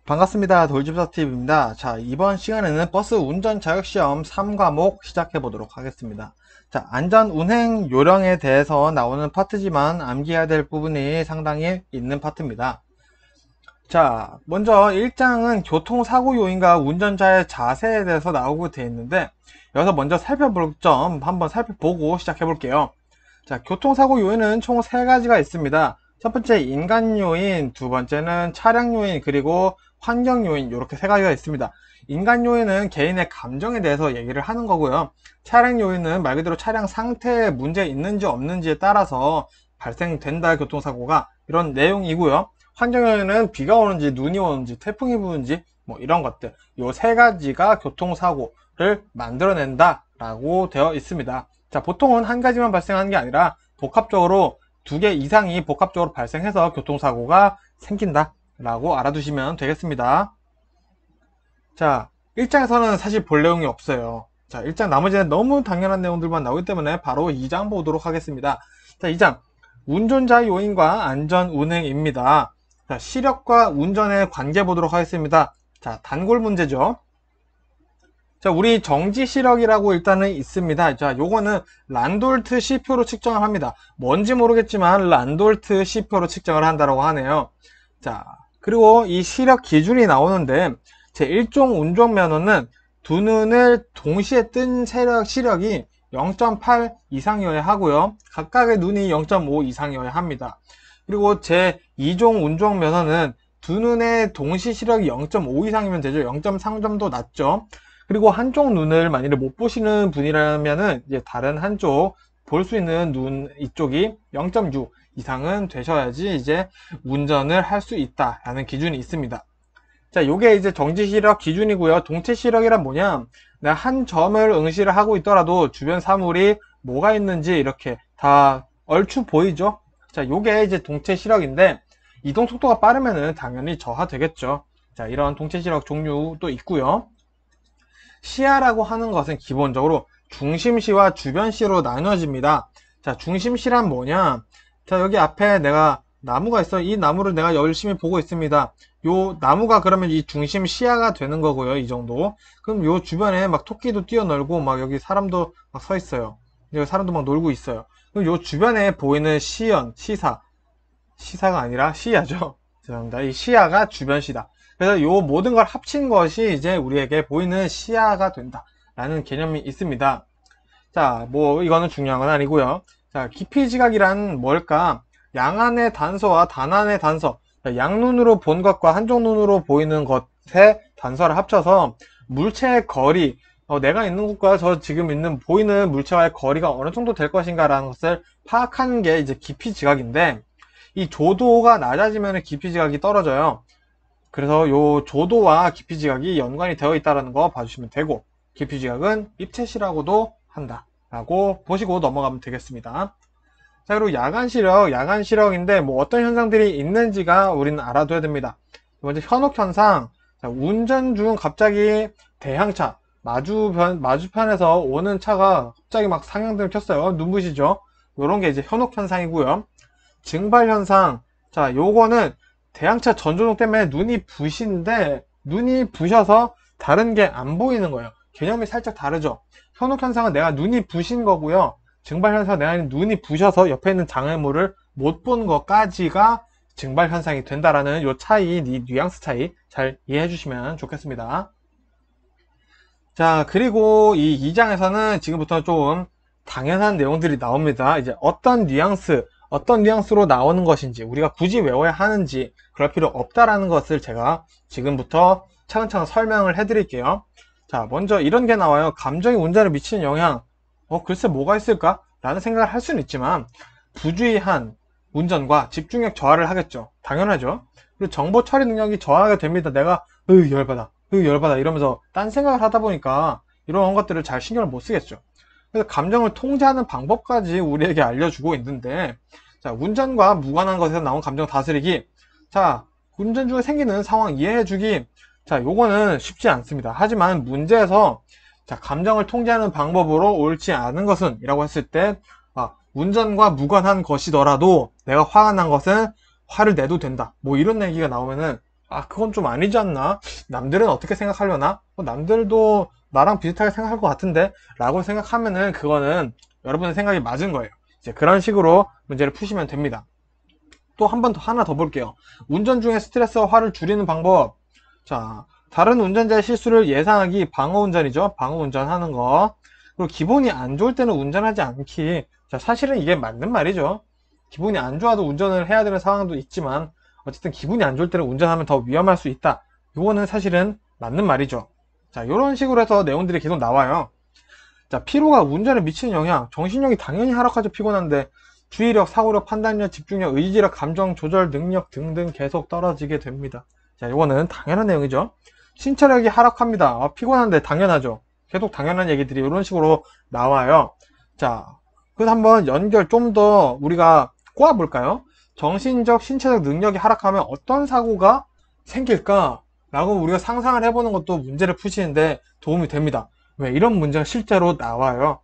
반갑습니다. 돌집사TV입니다. 자, 이번 시간에는 버스 운전 자격시험 3과목 시작해 보도록 하겠습니다. 자, 안전 운행 요령에 대해서 나오는 파트지만 암기해야 될 부분이 상당히 있는 파트입니다. 자, 먼저 1장은 교통사고 요인과 운전자의 자세에 대해서 나오고 되어 있는데, 여기서 먼저 살펴볼 점 한번 살펴보고 시작해 볼게요. 자, 교통사고 요인은 총 3가지가 있습니다. 첫 번째 인간 요인, 두 번째는 차량 요인, 그리고 환경 요인, 이렇게 3가지가 있습니다. 인간 요인은 개인의 감정에 대해서 얘기를 하는 거고요. 차량 요인은 말 그대로 차량 상태에 문제 있는지 없는지에 따라서 발생된다, 교통사고가. 이런 내용이고요. 환경 요인은 비가 오는지 눈이 오는지 태풍이 부는지 뭐 이런 것들, 이 3가지가 교통사고를 만들어낸다 라고 되어 있습니다. 자, 보통은 한 가지만 발생하는 게 아니라 복합적으로 2개 이상이 복합적으로 발생해서 교통사고가 생긴다 라고 알아두시면 되겠습니다. 자, 1장에서는 사실 볼 내용이 없어요. 자, 1장 나머지는 너무 당연한 내용들만 나오기 때문에 바로 2장 보도록 하겠습니다. 자, 2장 운전자 요인과 안전 운행입니다. 자, 시력과 운전의 관계 보도록 하겠습니다. 자, 단골 문제죠. 자, 우리 정지 시력이라고 일단은 있습니다. 자, 요거는 란돌트 C표로 측정을 합니다. 뭔지 모르겠지만 란돌트 C표로 측정을 한다고 하네요. 자, 그리고 이 시력 기준이 나오는데 제 1종 운전면허는 두 눈을 동시에 뜬 시력이 0.8 이상이어야 하고요. 각각의 눈이 0.5 이상이어야 합니다. 그리고 제 2종 운전면허는 두 눈의 동시 시력이 0.5 이상이면 되죠. 0.3 정도 낮죠. 그리고 한쪽 눈을 만일에 못 보시는 분이라면은 이제 다른 한쪽 볼 수 있는 눈 이쪽이 0.6 이상은 되셔야지 이제 운전을 할 수 있다라는 기준이 있습니다. 자, 요게 이제 정지 시력 기준이고요. 동체 시력이란 뭐냐? 내가 한 점을 응시를 하고 있더라도 주변 사물이 뭐가 있는지 이렇게 다 얼추 보이죠? 자, 요게 이제 동체 시력인데 이동 속도가 빠르면은 당연히 저하되겠죠. 자, 이런 동체 시력 종류도 있고요. 시야라고 하는 것은 기본적으로 중심시와 주변시로 나눠집니다. 자, 중심시란 뭐냐? 자, 여기 앞에 내가 나무가 있어. 이 나무를 내가 열심히 보고 있습니다. 요 나무가 그러면 이 중심 시야가 되는 거고요. 이 정도. 그럼 요 주변에 막 토끼도 뛰어놀고 막 여기 사람도 막 서 있어요. 여기 사람도 막 놀고 있어요. 그럼 요 주변에 보이는 시사가 아니라 시야죠. 죄송합니다. 이 시야가 주변시다. 그래서 요 모든 걸 합친 것이 이제 우리에게 보이는 시야가 된다라는 개념이 있습니다. 자, 뭐 이거는 중요한 건 아니고요. 자, 깊이지각이란 뭘까? 양안의 단서와 단안의 단서. 양눈으로 본 것과 한쪽 눈으로 보이는 것의 단서를 합쳐서 물체의 거리, 내가 있는 곳과 저 지금 있는 보이는 물체와의 거리가 어느 정도 될 것인가라는 것을 파악하는 게 이제 깊이지각인데, 이 조도가 낮아지면 깊이지각이 떨어져요. 그래서 요 조도와 깊이지각이 연관이 되어 있다는 거 봐주시면 되고, 깊이지각은 입체시라고도 한다 라고 보시고 넘어가면 되겠습니다. 자, 그리고 야간 시력인데 뭐 어떤 현상들이 있는지가 우리는 알아둬야 됩니다. 먼저 현혹현상. 자, 운전 중 갑자기 대향차 마주편에서 오는 차가 갑자기 막 상향등을 켰어요. 눈부시죠? 요런 게 이제 현혹현상이고요. 증발현상. 자, 요거는 대향차 전조등 때문에 눈이 부신데 눈이 부셔서 다른 게 안 보이는 거예요. 개념이 살짝 다르죠. 현혹현상은 내가 눈이 부신 거고요. 증발현상은 내가 눈이 부셔서 옆에 있는 장애물을 못 본 것까지가 증발현상이 된다라는 요 차이, 이 뉘앙스 차이 잘 이해해 주시면 좋겠습니다. 자, 그리고 이 2장에서는 지금부터 좀 당연한 내용들이 나옵니다. 이제 어떤 뉘앙스로 나오는 것인지, 우리가 굳이 외워야 하는지, 그럴 필요 없다라는 것을 제가 지금부터 차근차근 설명을 해드릴게요. 자, 먼저 이런 게 나와요. 감정이 운전에 미치는 영향. 글쎄 뭐가 있을까? 라는 생각을 할 수는 있지만, 부주의한 운전과 집중력 저하를 하겠죠. 당연하죠. 그리고 정보 처리 능력이 저하가 됩니다. 내가, 열받아, 이러면서 딴 생각을 하다 보니까 이런 것들을 잘 신경을 못 쓰겠죠. 그래서 감정을 통제하는 방법까지 우리에게 알려주고 있는데, 자, 운전과 무관한 것에서 나온 감정 다스리기. 자, 운전 중에 생기는 상황 이해해주기. 자, 요거는 쉽지 않습니다. 하지만 문제에서, 자, 감정을 통제하는 방법으로 옳지 않은 것은 이라고 했을 때, 운전과 무관한 것이더라도 내가 화가 난 것은 화를 내도 된다. 뭐 이런 얘기가 나오면은 그건 좀 아니지 않나? 남들은 어떻게 생각하려나? 남들도 나랑 비슷하게 생각할 것 같은데? 라고 생각하면은 그거는 여러분의 생각이 맞은 거예요. 이제 그런 식으로 문제를 푸시면 됩니다. 또 한 번 더, 하나 더 볼게요. 운전 중에 스트레스와 화를 줄이는 방법. 자, 다른 운전자의 실수를 예상하기, 방어 운전이죠. 방어 운전하는 거. 그리고 기분이 안 좋을 때는 운전하지 않기. 자, 사실은 이게 맞는 말이죠. 기분이 안 좋아도 운전을 해야 되는 상황도 있지만, 어쨌든 기분이 안 좋을 때는 운전하면 더 위험할 수 있다. 이거는 사실은 맞는 말이죠. 자, 이런 식으로 해서 내용들이 계속 나와요. 자, 피로가 운전에 미치는 영향. 정신력이 당연히 하락하죠. 피곤한데. 주의력, 사고력, 판단력, 집중력, 의지력, 감정 조절 능력 등등 계속 떨어지게 됩니다. 자, 이거는 당연한 내용이죠. 신체력이 하락합니다. 피곤한데 당연하죠. 계속 당연한 얘기들이 이런 식으로 나와요. 자, 그래서 한번 연결 좀 더 우리가 꼬아볼까요? 정신적, 신체적 능력이 하락하면 어떤 사고가 생길까? 라고 우리가 상상을 해보는 것도 문제를 푸시는데 도움이 됩니다. 왜? 이런 문제가 실제로 나와요.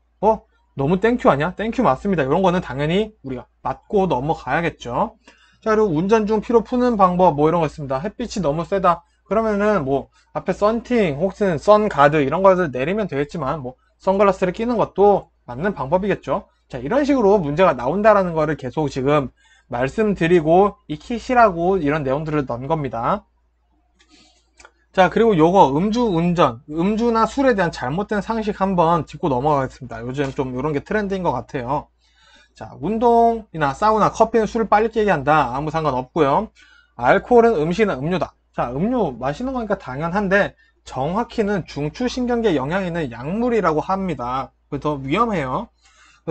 너무 땡큐 아니야? 땡큐 맞습니다. 이런 거는 당연히 우리가 맞고 넘어가야겠죠. 자, 그리고 운전 중 피로 푸는 방법 뭐 이런 거 있습니다. 햇빛이 너무 세다. 그러면은 뭐 앞에 썬팅 혹은 선가드 이런 것을 내리면 되겠지만 뭐 선글라스를 끼는 것도 맞는 방법이겠죠. 자, 이런 식으로 문제가 나온다라는 거를 계속 지금 말씀드리고 익히시라고 이런 내용들을 넣은 겁니다. 자, 그리고 요거 음주운전, 음주나 술에 대한 잘못된 상식 한번 짚고 넘어가겠습니다. 요즘 좀 이런 게 트렌드인 것 같아요. 자, 운동이나 사우나, 커피는 술을 빨리 깨게 한다. 아무 상관없고요. 알코올은 음식이나 음료다. 자, 음료 마시는 거니까 당연한데 정확히는 중추신경계에 영향이 있는 약물이라고 합니다. 그래서 위험해요.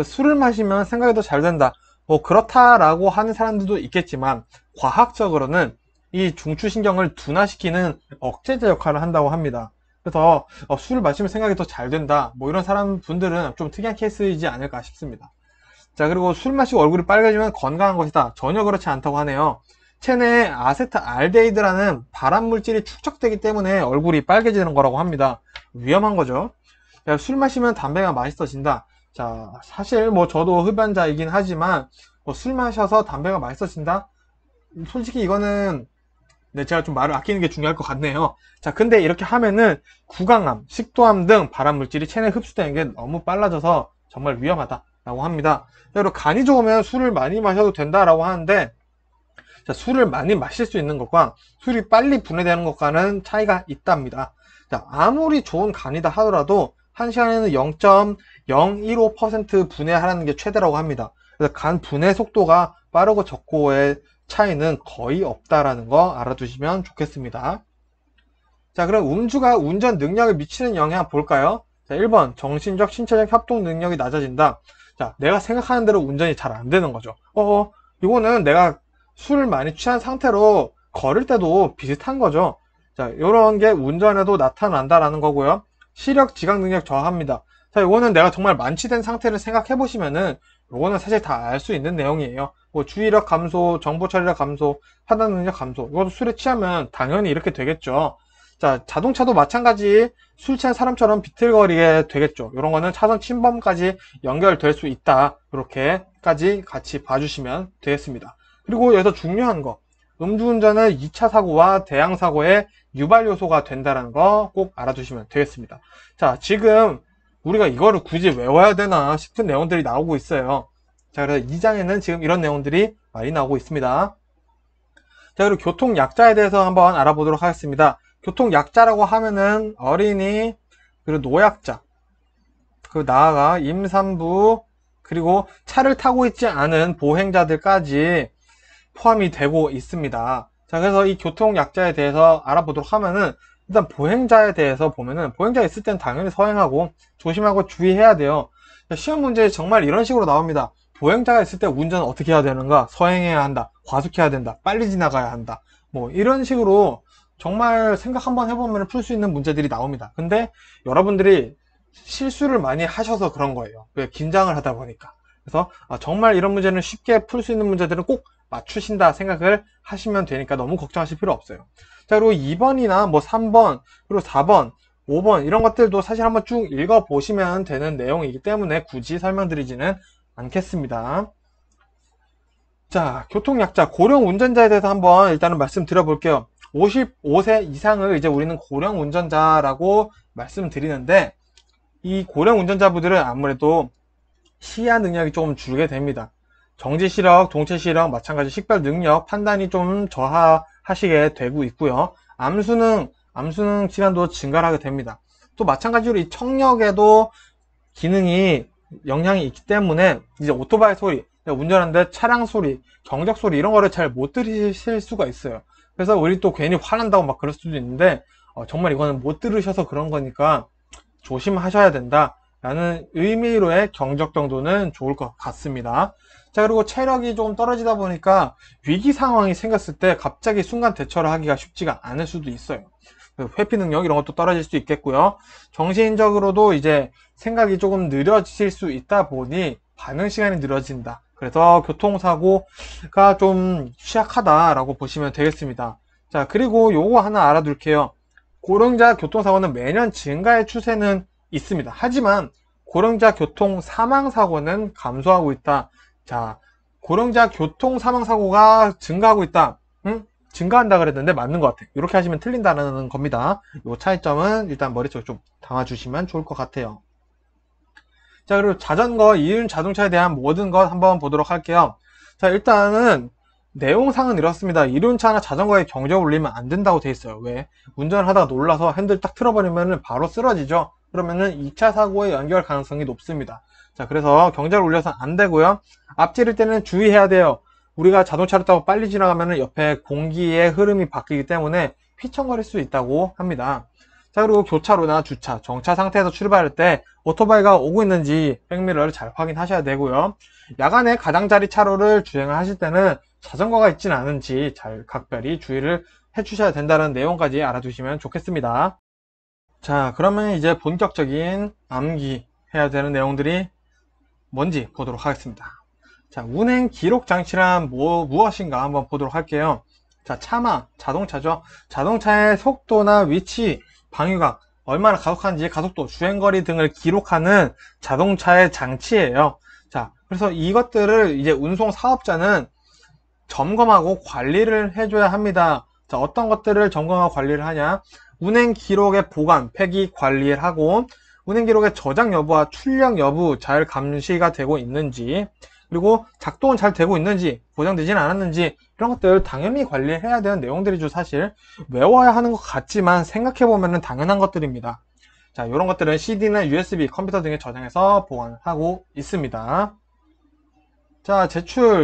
술을 마시면 생각이 더 잘 된다. 뭐 그렇다라고 하는 사람들도 있겠지만 과학적으로는 이 중추신경을 둔화시키는 억제제 역할을 한다고 합니다. 그래서 술을 마시면 생각이 더 잘 된다. 뭐 이런 사람 분들은 좀 특이한 케이스이지 않을까 싶습니다. 자, 그리고 술 마시고 얼굴이 빨개지면 건강한 것이다. 전혀 그렇지 않다고 하네요. 체내에 아세트알데히드라는 발암 물질이 축적되기 때문에 얼굴이 빨개지는 거라고 합니다. 위험한 거죠. 야, 술 마시면 담배가 맛있어진다. 자, 사실 뭐 저도 흡연자이긴 하지만 술 마셔서 담배가 맛있어진다? 솔직히 이거는 제가 좀 말을 아끼는 게 중요할 것 같네요. 자, 근데 이렇게 하면은 구강암, 식도암 등 발암 물질이 체내에 흡수되는 게 너무 빨라져서 정말 위험하다라고 합니다. 그리고 간이 좋으면 술을 많이 마셔도 된다라고 하는데, 자, 술을 많이 마실 수 있는 것과 술이 빨리 분해되는 것과는 차이가 있답니다. 자, 아무리 좋은 간이다 하더라도 1시간에는 0.015% 분해하라는 게 최대라고 합니다. 그래서 간 분해 속도가 빠르고 적고의 차이는 거의 없다라는 거 알아두시면 좋겠습니다. 자, 그럼 음주가 운전 능력에 미치는 영향 볼까요? 자, 1번 정신적, 신체적 협동 능력이 낮아진다. 자, 내가 생각하는 대로 운전이 잘 안 되는 거죠. 이거는 내가 술을 많이 취한 상태로 걸을 때도 비슷한 거죠. 자, 이런 게 운전에도 나타난다라는 거고요. 시력, 지각 능력 저하합니다. 자, 이거는 내가 정말 만취된 상태를 생각해 보시면은 이거는 사실 다 알 수 있는 내용이에요. 뭐 주의력 감소, 정보 처리력 감소, 판단 능력 감소. 이것도 술에 취하면 당연히 이렇게 되겠죠. 자, 자동차도 마찬가지 술 취한 사람처럼 비틀거리게 되겠죠. 이런 거는 차선 침범까지 연결될 수 있다. 이렇게까지 같이 봐주시면 되겠습니다. 그리고 여기서 중요한 거, 음주운전은 2차 사고와 대형 사고의 유발 요소가 된다는 거 꼭 알아두시면 되겠습니다. 자, 지금 우리가 이거를 굳이 외워야 되나 싶은 내용들이 나오고 있어요. 자, 그래서 2장에는 지금 이런 내용들이 많이 나오고 있습니다. 자, 그리고 교통약자에 대해서 한번 알아보도록 하겠습니다. 교통약자라고 하면은 어린이, 그리고 노약자, 그 나아가 임산부, 그리고 차를 타고 있지 않은 보행자들까지 포함이 되고 있습니다. 자, 그래서 이 교통약자에 대해서 알아보도록 하면은 일단 보행자에 대해서 보면은 보행자 있을 땐 당연히 서행하고 조심하고 주의해야 돼요. 시험 문제에 정말 이런 식으로 나옵니다. 보행자가 있을 때 운전은 어떻게 해야 되는가? 서행해야 한다. 과속해야 된다. 빨리 지나가야 한다. 뭐 이런 식으로 정말 생각 한번 해보면 풀 수 있는 문제들이 나옵니다. 근데 여러분들이 실수를 많이 하셔서 그런 거예요. 왜? 긴장을 하다 보니까. 그래서 정말 이런 문제는 쉽게 풀 수 있는 문제들은 꼭 맞추신다 생각을 하시면 되니까 너무 걱정하실 필요 없어요. 자, 그리고 2번이나 뭐 3번, 그리고 4번, 5번 이런 것들도 사실 한번 쭉 읽어보시면 되는 내용이기 때문에 굳이 설명드리지는 않겠습니다. 자, 교통약자, 고령 운전자에 대해서 한번 일단은 말씀드려볼게요. 55세 이상을 이제 우리는 고령 운전자라고 말씀드리는데, 이 고령 운전자분들은 아무래도 시야 능력이 조금 줄게 됩니다. 정지 시력, 동체 시력, 마찬가지 식별 능력, 판단이 좀 저하하시게 되고 있고요. 암수능 시간도 증가하게 됩니다. 또 마찬가지로 이 청력에도 기능이 영향이 있기 때문에 이제 오토바이 소리, 운전하는데 차량 소리, 경적 소리 이런 거를 잘 못 들으실 수가 있어요. 그래서 우리 또 괜히 화난다고 막 그럴 수도 있는데 정말 이거는 못 들으셔서 그런 거니까 조심하셔야 된다 라는 의미로의 경적 정도는 좋을 것 같습니다. 자, 그리고 체력이 좀 떨어지다 보니까 위기 상황이 생겼을 때 갑자기 순간 대처를 하기가 쉽지가 않을 수도 있어요. 회피 능력 이런 것도 떨어질 수 있겠고요. 정신적으로도 이제 생각이 조금 느려질 수 있다 보니 반응 시간이 늘어진다. 그래서 교통사고가 좀 취약하다라고 보시면 되겠습니다. 자, 그리고 요거 하나 알아둘게요. 고령자 교통사고는 매년 증가의 추세는 있습니다. 하지만 고령자 교통 사망사고는 감소하고 있다. 자, 고령자 교통 사망사고가 증가하고 있다. 증가한다 그랬는데 맞는 것 같아요. 이렇게 하시면 틀린다는 겁니다. 이 차이점은 일단 머릿속에 좀 담아주시면 좋을 것 같아요. 자, 그리고 자전거, 이륜 자동차에 대한 모든 것 한번 보도록 할게요. 자, 일단은 내용상은 이렇습니다. 이륜차나 자전거에 경적을 울리면 안 된다고 돼 있어요. 왜? 운전을 하다가 놀라서 핸들 딱 틀어버리면 바로 쓰러지죠. 그러면은 2차 사고의 연결 가능성이 높습니다. 자, 그래서 경적을 울려서 안 되고요. 앞지를 때는 주의해야 돼요. 우리가 자동차를 타고 빨리 지나가면 옆에 공기의 흐름이 바뀌기 때문에 휘청거릴 수 있다고 합니다. 자, 그리고 교차로나 주차, 정차 상태에서 출발할 때 오토바이가 오고 있는지 백미러를 잘 확인하셔야 되고요. 야간에 가장자리 차로를 주행을 하실 때는 자전거가 있지는 않은지 잘 각별히 주의를 해주셔야 된다는 내용까지 알아두시면 좋겠습니다. 자, 그러면 이제 본격적인 암기해야 되는 내용들이 뭔지 보도록 하겠습니다. 자, 운행 기록 장치란 무엇인가 한번 보도록 할게요. 자, 차마, 자동차죠. 자동차의 속도나 위치, 방위각, 얼마나 가속하는지, 가속도, 주행거리 등을 기록하는 자동차의 장치예요. 자, 그래서 이것들을 이제 운송 사업자는 점검하고 관리를 해줘야 합니다. 자, 어떤 것들을 점검하고 관리를 하냐? 운행 기록의 보관, 폐기 관리를 하고, 운행 기록의 저장 여부와 출력 여부 잘 감시가 되고 있는지, 그리고 작동은 잘 되고 있는지, 보장되지는 않았는지, 이런 것들 당연히 관리해야 되는 내용들이죠. 사실 외워야 하는 것 같지만 생각해보면 당연한 것들입니다. 자, 이런 것들은 CD나 USB, 컴퓨터 등에 저장해서 보관하고 있습니다. 자,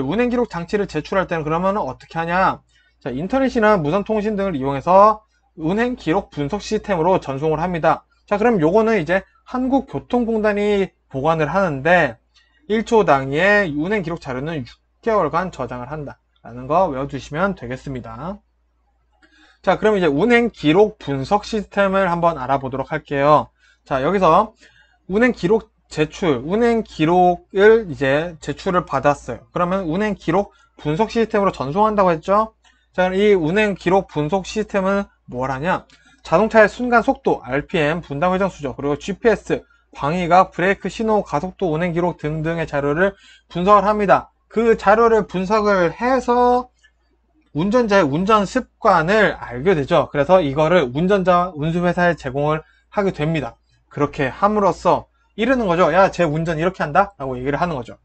운행 기록 장치를 제출할 때는 그러면 어떻게 하냐? 자, 인터넷이나 무선통신 등을 이용해서 운행 기록 분석 시스템으로 전송을 합니다. 자, 그럼 요거는 이제 한국교통공단이 보관을 하는데 1초 단위의 운행 기록 자료는 6개월간 저장을 한다 라는 거 외워두시면 되겠습니다. 자, 그럼 이제 운행 기록 분석 시스템을 한번 알아보도록 할게요. 자, 여기서 운행 기록 운행 기록을 이제 제출을 받았어요. 그러면 운행 기록 분석 시스템으로 전송한다고 했죠? 자, 이 운행 기록 분석 시스템은 뭘 하냐? 자동차의 순간 속도, RPM, 분당 회전 수죠. 그리고 GPS, 방위각, 브레이크 신호, 가속도, 운행 기록 등등의 자료를 분석을 합니다. 그 자료를 분석을 해서 운전자의 운전 습관을 알게 되죠. 그래서 이거를 운수회사에 제공을 하게 됩니다. 그렇게 함으로써 이러는 거죠. 야, 쟤 운전 이렇게 한다? 라고 얘기를 하는 거죠.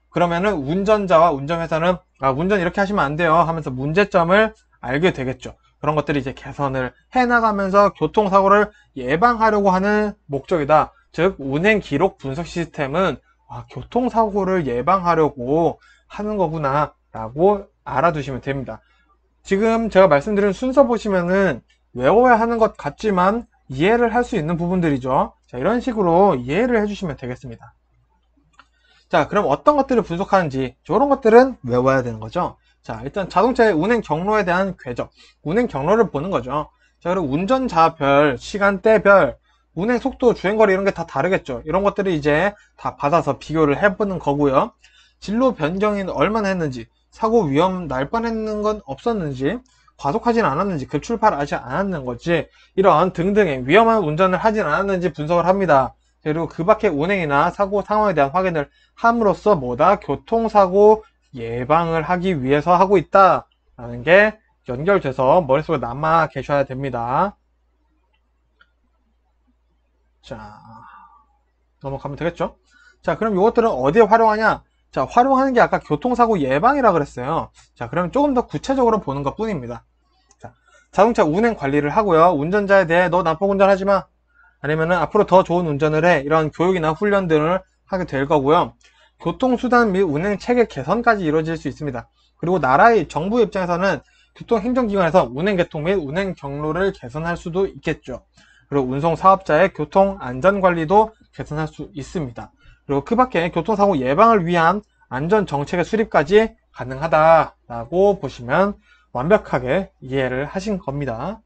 그러면은 운전자와 운전회사는 운전 이렇게 하시면 안 돼요 하면서 문제점을 알게 되겠죠. 그런 것들이 이제 개선을 해나가면서 교통사고를 예방하려고 하는 목적이다. 즉, 운행 기록 분석 시스템은 교통사고를 예방하려고 하는 거구나 라고 알아두시면 됩니다. 지금 제가 말씀드린 순서 보시면은 외워야 하는 것 같지만 이해를 할 수 있는 부분들이죠. 자, 이런 식으로 이해를 해주시면 되겠습니다. 자, 그럼 어떤 것들을 분석하는지 이런 것들은 외워야 되는 거죠. 자, 일단 자동차의 운행 경로에 대한 궤적, 운행 경로를 보는 거죠. 자, 그리고 운전자별, 시간대별, 운행 속도, 주행거리 이런 게 다 다르겠죠. 이런 것들을 이제 다 받아서 비교를 해보는 거고요. 진로 변경이 얼마나 했는지, 사고 위험 날 뻔했는 건 없었는지, 과속하진 않았는지, 급출발하지 않았는 거지, 이런 등등의 위험한 운전을 하진 않았는지 분석을 합니다. 그리고 그 밖의 운행이나 사고 상황에 대한 확인을 함으로써 교통사고 예방을 하기 위해서 하고 있다라는 게 연결돼서 머릿속에 남아 계셔야 됩니다. 자, 넘어가면 되겠죠? 자, 그럼 이것들은 어디에 활용하냐? 자, 활용하는 게 아까 교통사고 예방이라 그랬어요. 자, 그럼 조금 더 구체적으로 보는 것 뿐입니다. 자, 자동차 운행 관리를 하고요. 운전자에 대해 너 난폭 운전하지 마. 아니면은 앞으로 더 좋은 운전을 해. 이런 교육이나 훈련 등을 하게 될 거고요. 교통수단 및 운행 체계 개선까지 이루어질 수 있습니다. 그리고 나라의 정부 입장에서는 교통행정기관에서 운행 계통 및 운행 경로를 개선할 수도 있겠죠. 그리고 운송 사업자의 교통 안전 관리도 개선할 수 있습니다. 그리고 그 밖에 교통사고 예방을 위한 안전 정책의 수립까지 가능하다라고 보시면 완벽하게 이해를 하신 겁니다.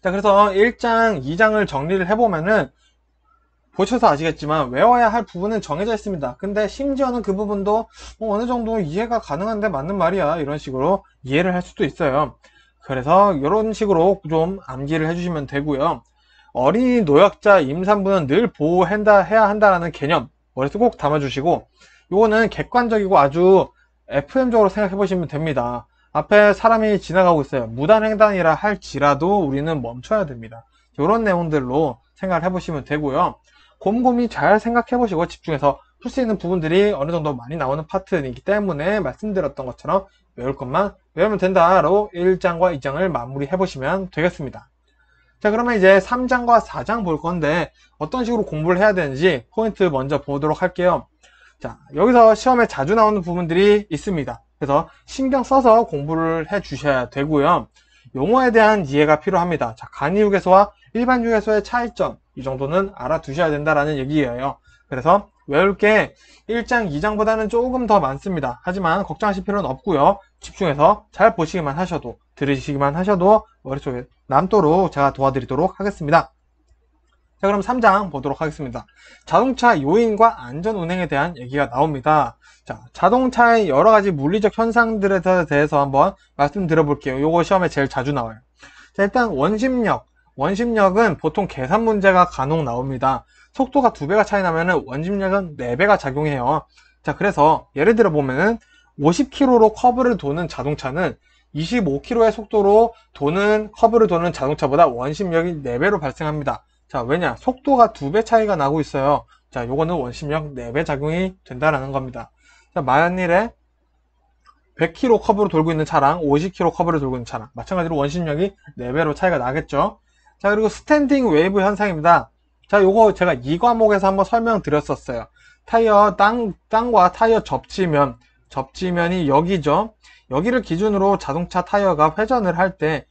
자, 그래서 1장, 2장을 정리를 해보면은 보셔서 아시겠지만 외워야 할 부분은 정해져 있습니다. 근데 심지어는 그 부분도 어느 정도 이해가 가능한데 맞는 말이야, 이런 식으로 이해를 할 수도 있어요. 그래서 이런 식으로 좀 암기를 해주시면 되고요. 어린이, 노약자, 임산부는 늘 보호해야 한다라는 개념 머릿속에 꼭 담아주시고, 이거는 객관적이고 아주 FM적으로 생각해 보시면 됩니다. 앞에 사람이 지나가고 있어요. 무단횡단이라 할지라도 우리는 멈춰야 됩니다. 이런 내용들로 생각을 해보시면 되고요. 곰곰이 잘 생각해 보시고 집중해서 풀 수 있는 부분들이 어느 정도 많이 나오는 파트이기 때문에 말씀드렸던 것처럼 외울 것만 외우면 된다로 1장과 2장을 마무리해 보시면 되겠습니다. 자, 그러면 이제 3장과 4장 볼 건데 어떤 식으로 공부를 해야 되는지 포인트 먼저 보도록 할게요. 자, 여기서 시험에 자주 나오는 부분들이 있습니다. 그래서 신경 써서 공부를 해 주셔야 되고요. 용어에 대한 이해가 필요합니다. 자, 간이휴게소와 일반 휴게소의 차이점, 이 정도는 알아두셔야 된다라는 얘기예요. 그래서 외울 게 1장, 2장보다는 조금 더 많습니다. 하지만 걱정하실 필요는 없고요. 집중해서 잘 보시기만 하셔도, 들으시기만 하셔도 머릿속에 남도록 제가 도와드리도록 하겠습니다. 자, 그럼 3장 보도록 하겠습니다. 자동차 요인과 안전 운행에 대한 얘기가 나옵니다. 자, 자동차의 여러 가지 물리적 현상들에 대해서 한번 말씀드려 볼게요. 요거 시험에 제일 자주 나와요. 자, 일단 원심력. 원심력은 보통 계산 문제가 간혹 나옵니다. 속도가 2배가 차이 나면은 원심력은 4배가 작용해요. 자, 그래서 예를 들어 보면은 50km로 커브를 도는 자동차는 25km의 속도로 도는 커브를 도는 자동차보다 원심력이 4배로 발생합니다. 자, 왜냐? 속도가 2배 차이가 나고 있어요. 자, 요거는 원심력 4배 작용이 된다라는 겁니다. 자, 만일에 100km 커브로 돌고 있는 차랑 50km 커브로 돌고 있는 차랑 마찬가지로 원심력이 4배로 차이가 나겠죠. 자, 그리고 스탠딩 웨이브 현상입니다. 자, 요거 제가 2과목에서 한번 설명드렸었어요. 타이어, 땅과 타이어 접지면이 여기죠. 여기를 기준으로 자동차 타이어가 회전을 할 때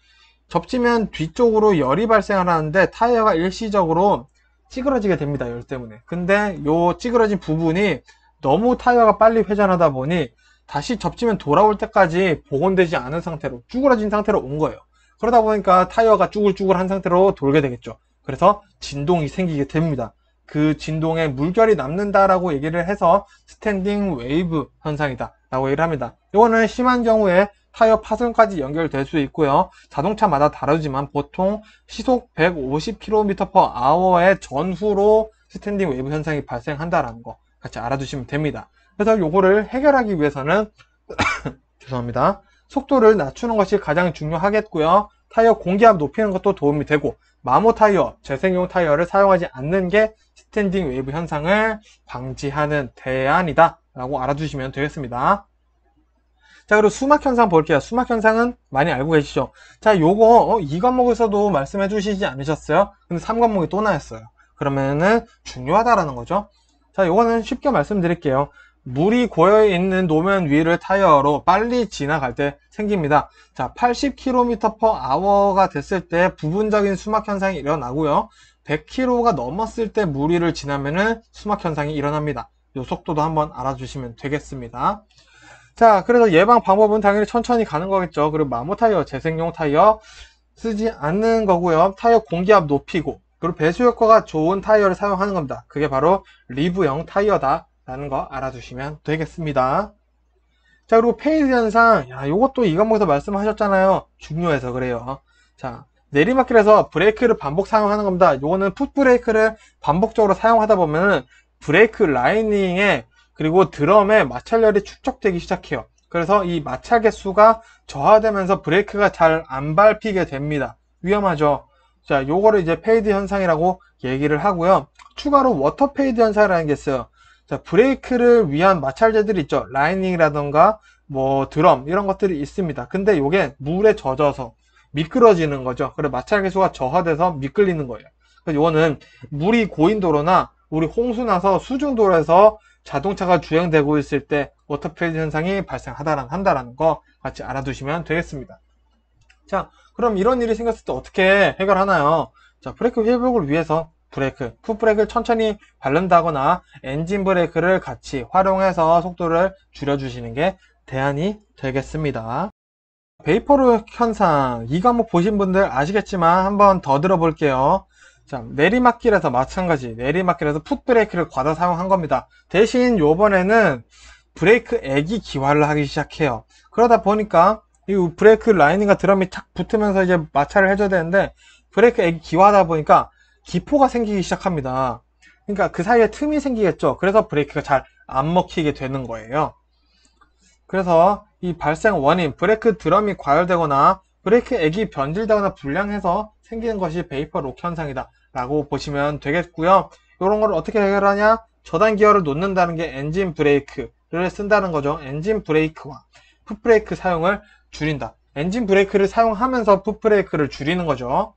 접지면 뒤쪽으로 열이 발생을 하는데 타이어가 일시적으로 찌그러지게 됩니다. 열 때문에. 근데 요 찌그러진 부분이 너무 타이어가 빨리 회전하다 보니 다시 접지면 돌아올 때까지 복원되지 않은 상태로 쭈그러진 상태로 온 거예요. 그러다 보니까 타이어가 쭈글쭈글한 상태로 돌게 되겠죠. 그래서 진동이 생기게 됩니다. 그 진동에 물결이 남는다라고 얘기를 해서 스탠딩 웨이브 현상이다 라고 얘기를 합니다. 이거는 심한 경우에 타이어 파손까지 연결될 수 있고요. 자동차마다 다르지만 보통 시속 150km/h의 전후로 스탠딩 웨이브 현상이 발생한다라는 거 같이 알아두시면 됩니다. 그래서 요거를 해결하기 위해서는 죄송합니다. 속도를 낮추는 것이 가장 중요하겠고요. 타이어 공기압 높이는 것도 도움이 되고 마모 타이어, 재생용 타이어를 사용하지 않는 게 스탠딩 웨이브 현상을 방지하는 대안이다 라고 알아두시면 되겠습니다. 자, 그리고 수막 현상 볼게요. 수막 현상은 많이 알고 계시죠? 자, 요거 2과목에서도 말씀해 주시지 않으셨어요? 근데 3과목이 또 나왔어요. 그러면은 중요하다라는 거죠. 자, 요거는 쉽게 말씀드릴게요. 물이 고여있는 노면 위를 타이어로 빨리 지나갈 때 생깁니다. 자, 80km/h가 됐을 때 부분적인 수막 현상이 일어나고요. 100km가 넘었을 때 물 위를 지나면은 수막 현상이 일어납니다. 이 속도도 한번 알아주시면 되겠습니다. 자, 그래서 예방 방법은 당연히 천천히 가는 거겠죠. 그리고 마모 타이어, 재생용 타이어 쓰지 않는 거고요. 타이어 공기압 높이고, 그리고 배수 효과가 좋은 타이어를 사용하는 겁니다. 그게 바로 리브형 타이어다 라는 거 알아두시면 되겠습니다. 자, 그리고 페이드 현상, 요것도 이 과목에서 말씀하셨잖아요. 중요해서 그래요. 자, 내리막길에서 브레이크를 반복 사용하는 겁니다. 요거는 풋브레이크를 반복적으로 사용하다 보면은 브레이크 라이닝에 그리고 드럼에 마찰열이 축적되기 시작해요. 그래서 이 마찰 개수가 저하되면서 브레이크가 잘 안 밟히게 됩니다. 위험하죠. 자, 요거를 이제 페이드 현상이라고 얘기를 하고요. 추가로 워터 페이드 현상이라는 게 있어요. 자, 브레이크를 위한 마찰재들이 있죠. 라이닝이라던가 뭐 드럼 이런 것들이 있습니다. 근데 요게 물에 젖어서 미끄러지는 거죠. 그래서 마찰 개수가 저하돼서 미끌리는 거예요. 그래서 요거는 물이 고인 도로나 우리 홍수 나서 수중 도로에서 자동차가 주행되고 있을 때 워터 페이드 현상이 발생한다라는 거 같이 알아두시면 되겠습니다. 자, 그럼 이런 일이 생겼을 때 어떻게 해결하나요? 자, 브레이크 회복을 위해서 풋브레이크를 천천히 밟는다거나 엔진 브레이크를 같이 활용해서 속도를 줄여주시는 게 대안이 되겠습니다. 베이퍼로 현상, 이 과목 보신 분들 아시겠지만 한번 더 들어볼게요. 자, 내리막길에서 마찬가지, 내리막길에서 풋브레이크를 과다 사용한 겁니다. 대신 요번에는 브레이크 액이 기화를 하기 시작해요. 그러다 보니까 이 브레이크 라인과 드럼이 탁 붙으면서 이제 마찰을 해줘야 되는데 브레이크 액이 기화하다 보니까 기포가 생기기 시작합니다. 그러니까 그 사이에 틈이 생기겠죠. 그래서 브레이크가 잘 안 먹히게 되는 거예요. 그래서 이 발생 원인, 브레이크 드럼이 과열되거나 브레이크 액이 변질되거나 불량해서 생기는 것이 베이퍼 록 현상이다 라고 보시면 되겠고요. 이런 걸 어떻게 해결하냐? 저단 기어를 놓는다는 게 엔진 브레이크를 쓴다는 거죠. 엔진 브레이크와 풋브레이크 사용을 줄인다. 엔진 브레이크를 사용하면서 풋브레이크를 줄이는 거죠.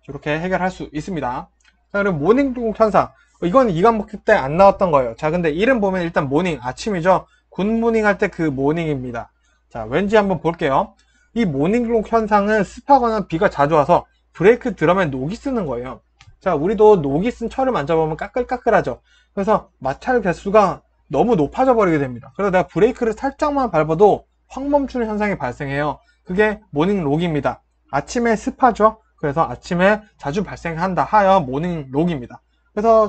이렇게 해결할 수 있습니다. 자, 그리고 모닝 현상. 이건 이 과목 때 안 나왔던 거예요. 자, 근데 이름 보면 일단 모닝, 아침이죠. 굿모닝 할 때 그 모닝입니다. 자, 왠지 한번 볼게요. 이 모닝록 현상은 습하거나 비가 자주 와서 브레이크 드럼에 녹이 쓰는 거예요. 자, 우리도 녹이 쓴 철을 만져보면 까끌까끌하죠. 그래서 마찰 개수가 너무 높아져 버리게 됩니다. 그래서 내가 브레이크를 살짝만 밟아도 확 멈추는 현상이 발생해요. 그게 모닝록입니다. 아침에 습하죠. 그래서 아침에 자주 발생한다 하여 모닝록입니다. 그래서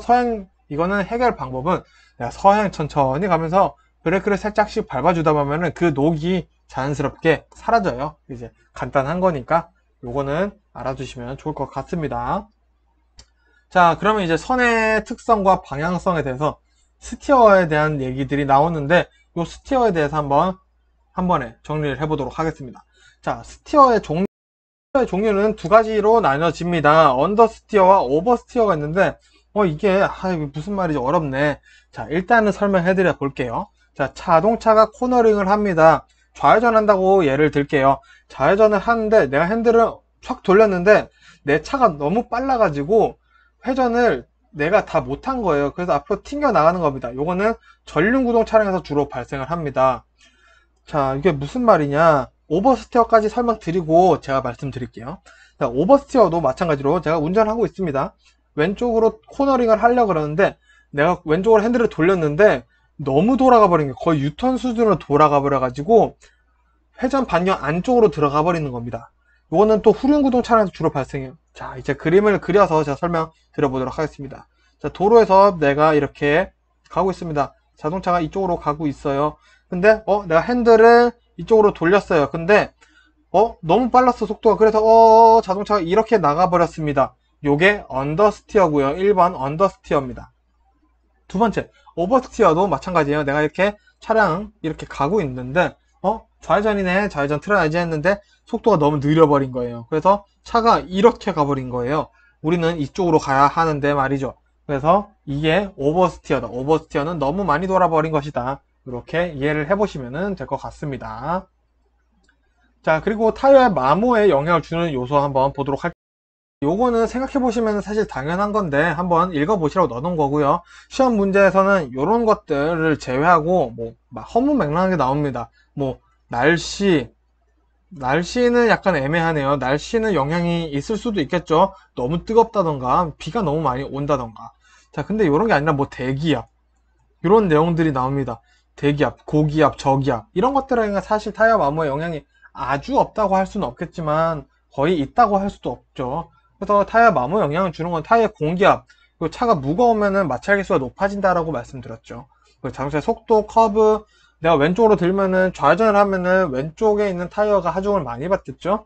이거는 해결 방법은 내가 서행 천천히 가면서 브레이크를 살짝씩 밟아주다 보면은 그 녹이 자연스럽게 사라져요. 이제 간단한 거니까 요거는 알아두시면 좋을 것 같습니다. 자, 그러면 이제 선의 특성과 방향성에 대해서 스티어에 대한 얘기들이 나오는데 요 스티어에 대해서 한 번에 정리를 해보도록 하겠습니다. 자, 스티어의 종류는 두 가지로 나뉘어집니다. 언더스티어와 오버스티어가 있는데 이게 무슨 말이지 어렵네. 자, 일단은 설명해 드려 볼게요. 자, 자동차가 코너링을 합니다. 좌회전한다고 예를 들게요. 좌회전을 하는데 내가 핸들을 촥 돌렸는데 내 차가 너무 빨라가지고 회전을 내가 다 못한 거예요. 그래서 앞으로 튕겨 나가는 겁니다. 요거는 전륜구동 차량에서 주로 발생을 합니다. 자, 이게 무슨 말이냐? 오버스티어까지 설명드리고 제가 말씀드릴게요. 자, 오버스티어도 마찬가지로 제가 운전하고 있습니다. 왼쪽으로 코너링을 하려고 그러는데 내가 왼쪽으로 핸들을 돌렸는데 너무 돌아가 버린 게 거의 유턴 수준으로 돌아가 버려 가지고 회전 반경 안쪽으로 들어가 버리는 겁니다. 이거는 또 후륜구동 차량에서 주로 발생해요. 자, 이제 그림을 그려서 제가 설명 드려보도록 하겠습니다. 자, 도로에서 내가 이렇게 가고 있습니다. 자동차가 이쪽으로 가고 있어요. 근데 내가 핸들을 이쪽으로 돌렸어요. 근데 너무 빨랐어, 속도가. 그래서 자동차가 이렇게 나가 버렸습니다. 요게 언더스티어고요. 1번 언더스티어입니다. 두 번째, 오버스티어도 마찬가지예요. 내가 이렇게 차량 이렇게 가고 있는데 좌회전이네, 좌회전 틀어야지 했는데 속도가 너무 느려버린 거예요. 그래서 차가 이렇게 가버린 거예요. 우리는 이쪽으로 가야 하는데 말이죠. 그래서 이게 오버스티어다. 오버스티어는 너무 많이 돌아버린 것이다. 이렇게 이해를 해보시면 될 것 같습니다. 자, 그리고 타이어의 마모에 영향을 주는 요소 한번 보도록 할게요. 요거는 생각해보시면 사실 당연한 건데 한번 읽어보시라고 넣어놓은 거고요. 시험 문제에서는 이런 것들을 제외하고 막 허무맹랑하게 나옵니다. 날씨는 약간 애매하네요. 날씨는 영향이 있을 수도 있겠죠. 너무 뜨겁다던가 비가 너무 많이 온다던가. 자, 근데 이런 게 아니라 대기압 이런 내용들이 나옵니다. 대기압, 고기압, 저기압 이런 것들은 사실 타이어 마모에 영향이 아주 없다고 할 수는 없겠지만 거의 있다고 할 수도 없죠. 그래서 타이어 마모에 영향을 주는 건 타이어 공기압, 그리고 차가 무거우면은 마찰 개수가 높아진다라고 말씀드렸죠. 자동차의 속도, 커브, 내가 왼쪽으로 들면은 좌회전을 하면은 왼쪽에 있는 타이어가 하중을 많이 받겠죠.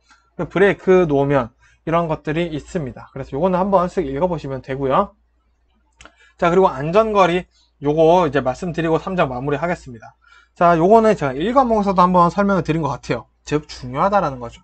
브레이크 놓으면 이런 것들이 있습니다. 그래서 요거는 한번 쓱 읽어보시면 되고요. 자, 그리고 안전거리 요거 이제 말씀드리고 3장 마무리 하겠습니다. 자, 요거는 제가 1과목에서도 한번 설명을 드린 것 같아요. 즉, 중요하다라는 거죠.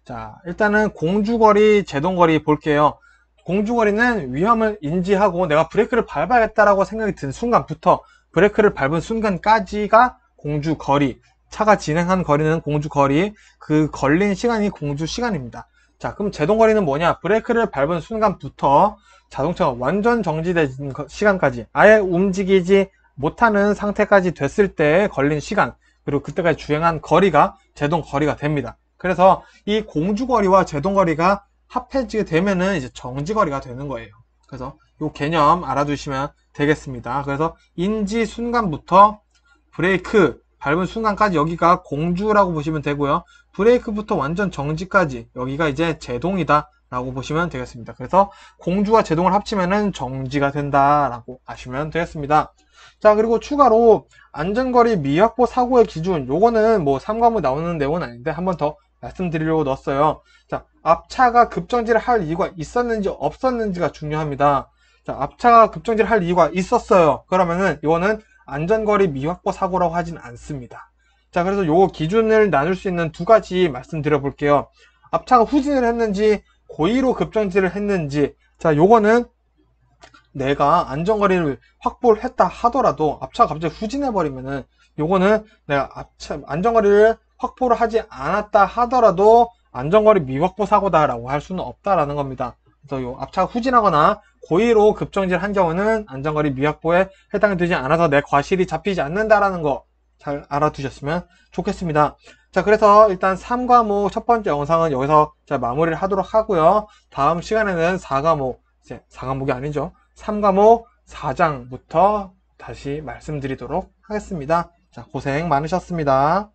자, 일단은 공주거리, 제동거리 볼게요. 공주거리는 위험을 인지하고 내가 브레이크를 밟아야겠다라고 생각이 든 순간부터 브레이크를 밟은 순간까지가 공주거리. 차가 진행한 거리는 공주거리. 그 걸린 시간이 공주시간입니다. 자, 그럼 제동거리는 뭐냐? 브레이크를 밟은 순간부터 자동차가 완전 정지된 시간까지 아예 움직이지 못하는 상태까지 됐을 때 걸린 시간, 그리고 그때까지 주행한 거리가 제동거리가 됩니다. 그래서 이 공주거리와 제동거리가 합해지게 되면은 이제 정지거리가 되는 거예요. 그래서 이 개념 알아두시면 되겠습니다. 그래서 인지 순간부터 브레이크 밟은 순간까지 여기가 공주라고 보시면 되고요. 브레이크부터 완전 정지까지 여기가 이제 제동이다 라고 보시면 되겠습니다. 그래서 공주와 제동을 합치면은 정지가 된다라고 아시면 되겠습니다. 자, 그리고 추가로 안전거리 미확보 사고의 기준, 요거는 뭐 3과목 나오는 내용은 아닌데 한 번 더 말씀드리려고 넣었어요. 자, 앞차가 급정지를 할 이유가 있었는지 없었는지가 중요합니다. 자, 앞차가 급정지를 할 이유가 있었어요. 그러면은 이거는 안전거리 미확보 사고라고 하진 않습니다. 자, 그래서 요 기준을 나눌 수 있는 두 가지 말씀드려 볼게요. 앞차가 후진을 했는지 고의로 급정지를 했는지. 자, 요거는 내가 안전거리를 확보를 했다 하더라도 앞차가 갑자기 후진해 버리면은 요거는 내가 앞차 안전거리를 확보를 하지 않았다 하더라도 안전거리 미확보 사고다라고 할 수는 없다라는 겁니다. 그래서 요 앞차가 후진하거나 고의로 급정지를 한 경우는 안전거리 미확보에 해당이 되지 않아서 내 과실이 잡히지 않는다라는 거 잘 알아두셨으면 좋겠습니다. 자, 그래서 일단 3과목 첫 번째 영상은 여기서 마무리를 하도록 하고요. 다음 시간에는 4과목, 이제 4과목이 아니죠. 3과목 4장부터 다시 말씀드리도록 하겠습니다. 자, 고생 많으셨습니다.